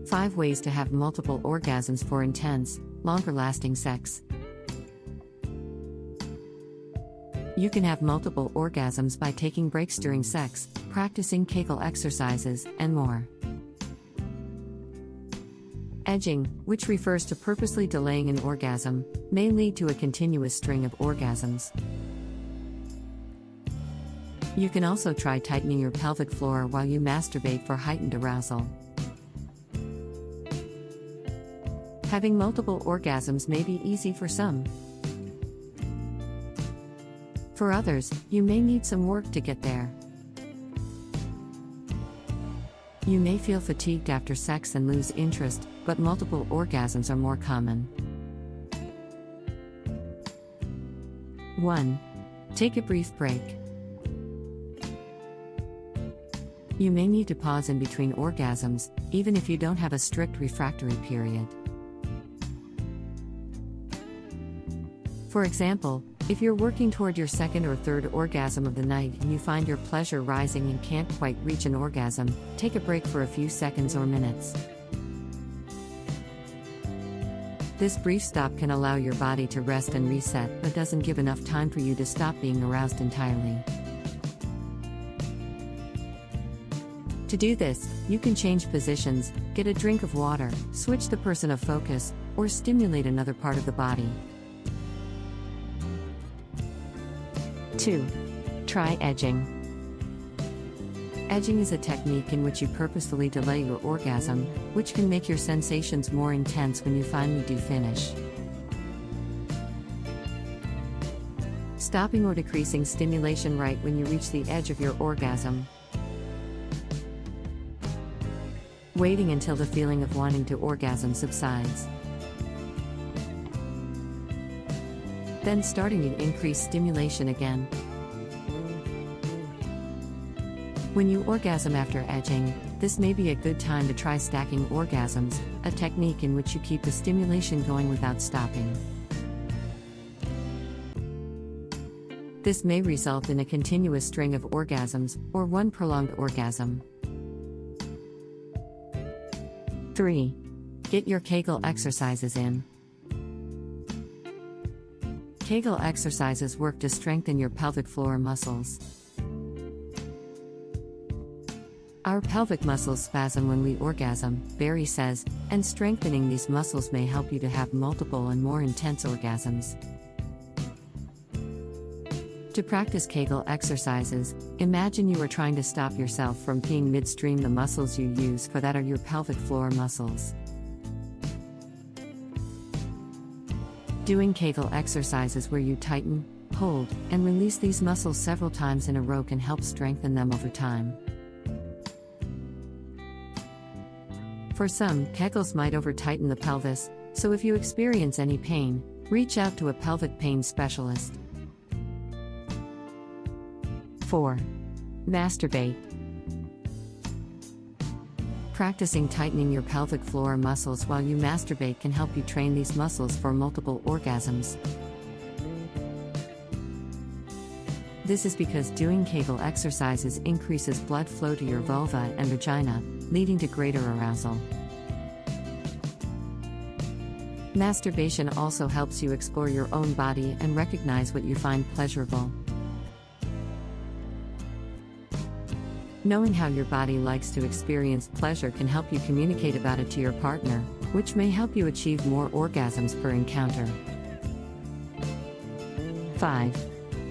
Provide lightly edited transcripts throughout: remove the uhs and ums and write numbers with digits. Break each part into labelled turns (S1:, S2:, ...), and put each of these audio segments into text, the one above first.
S1: 5 ways to have multiple orgasms for intense, longer-lasting sex. You can have multiple orgasms by taking breaks during sex, practicing Kegel exercises, and more. Edging, which refers to purposely delaying an orgasm, may lead to a continuous string of orgasms. You can also try tightening your pelvic floor while you masturbate for heightened arousal. Having multiple orgasms may be easy for some. For others, you may need some work to get there. You may feel fatigued after sex and lose interest, but multiple orgasms are more common. 1. Take a brief break. You may need to pause in between orgasms, even if you don't have a strict refractory period. For example, if you're working toward your second or third orgasm of the night and you find your pleasure rising and can't quite reach an orgasm, take a break for a few seconds or minutes. This brief stop can allow your body to rest and reset, but doesn't give enough time for you to stop being aroused entirely. To do this, you can change positions, get a drink of water, switch the person of focus, or stimulate another part of the body. 2. Try edging. Edging is a technique in which you purposefully delay your orgasm, which can make your sensations more intense when you finally do finish. Stopping or decreasing stimulation right when you reach the edge of your orgasm. Waiting until the feeling of wanting to orgasm subsides. Then starting to increase stimulation again. When you orgasm after edging, this may be a good time to try stacking orgasms, a technique in which you keep the stimulation going without stopping. This may result in a continuous string of orgasms, or one prolonged orgasm. 3. Get your Kegel exercises in. Kegel exercises work to strengthen your pelvic floor muscles. Our pelvic muscles spasm when we orgasm, Barry says, and strengthening these muscles may help you to have multiple and more intense orgasms. To practice Kegel exercises, imagine you are trying to stop yourself from peeing midstream. The muscles you use for that are your pelvic floor muscles. Doing Kegel exercises where you tighten, hold, and release these muscles several times in a row can help strengthen them over time. For some, Kegels might over-tighten the pelvis, so if you experience any pain, reach out to a pelvic pain specialist. 4. Masturbate. Practicing tightening your pelvic floor muscles while you masturbate can help you train these muscles for multiple orgasms. This is because doing Kegel exercises increases blood flow to your vulva and vagina, leading to greater arousal. Masturbation also helps you explore your own body and recognize what you find pleasurable. Knowing how your body likes to experience pleasure can help you communicate about it to your partner, which may help you achieve more orgasms per encounter. 5.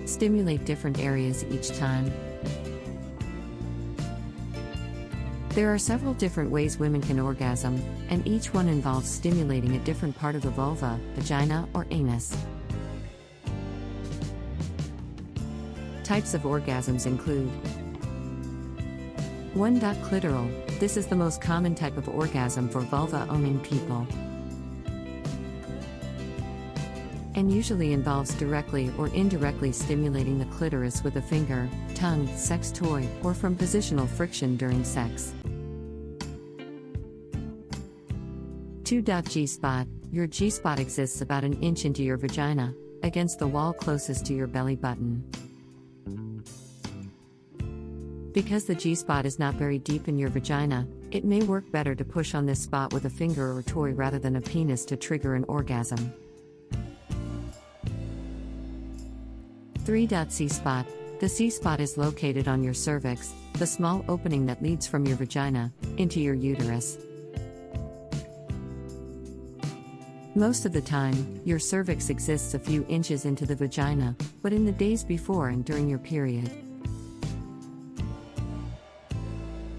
S1: Stimulate different areas each time. There are several different ways women can orgasm, and each one involves stimulating a different part of the vulva, vagina, or anus. Types of orgasms include 1. Clitoral. This is the most common type of orgasm for vulva-owning people, and usually involves directly or indirectly stimulating the clitoris with a finger, tongue, sex toy, or from positional friction during sex. 2. G-spot. Your G-spot exists about an inch into your vagina, against the wall closest to your belly button. Because the G-spot is not very deep in your vagina, It may work better to push on this spot with a finger or toy rather than a penis to trigger an orgasm. 3. C-spot. The C-spot is located on your cervix, the small opening that leads from your vagina into your uterus. Most of the time, your cervix exists a few inches into the vagina, but in the days before and during your period,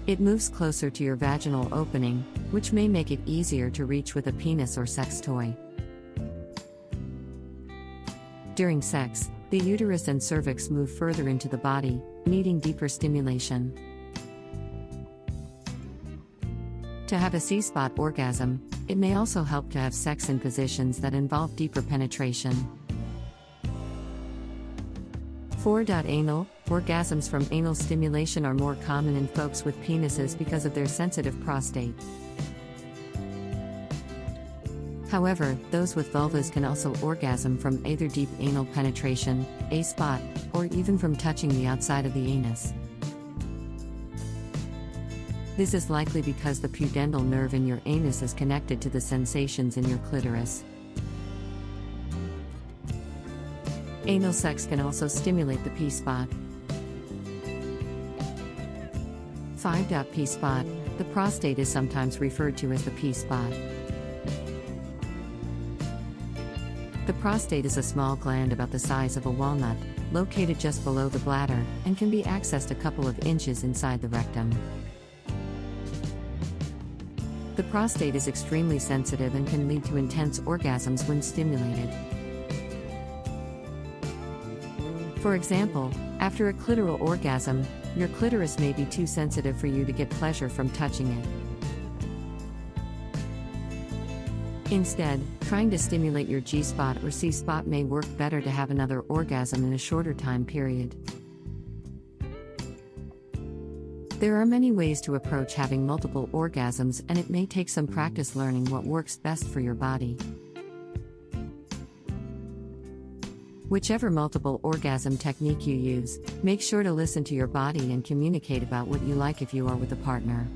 S1: it moves closer to your vaginal opening, which may make it easier to reach with a penis or sex toy. During sex, the uterus and cervix move further into the body, needing deeper stimulation. To have a C-spot orgasm, it may also help to have sex in positions that involve deeper penetration. 4. Anal. Orgasms from anal stimulation are more common in folks with penises because of their sensitive prostate. However, those with vulvas can also orgasm from either deep anal penetration, a spot, or even from touching the outside of the anus. This is likely because the pudendal nerve in your anus is connected to the sensations in your clitoris. Anal sex can also stimulate the P-spot. 5. P-spot. The prostate is sometimes referred to as the P-spot. The prostate is a small gland about the size of a walnut, located just below the bladder, and can be accessed a couple of inches inside the rectum. The prostate is extremely sensitive and can lead to intense orgasms when stimulated. For example, after a clitoral orgasm, your clitoris may be too sensitive for you to get pleasure from touching it. Instead, trying to stimulate your G-spot or C-spot may work better to have another orgasm in a shorter time period. There are many ways to approach having multiple orgasms, and it may take some practice learning what works best for your body. Whichever multiple orgasm technique you use, make sure to listen to your body and communicate about what you like if you are with a partner.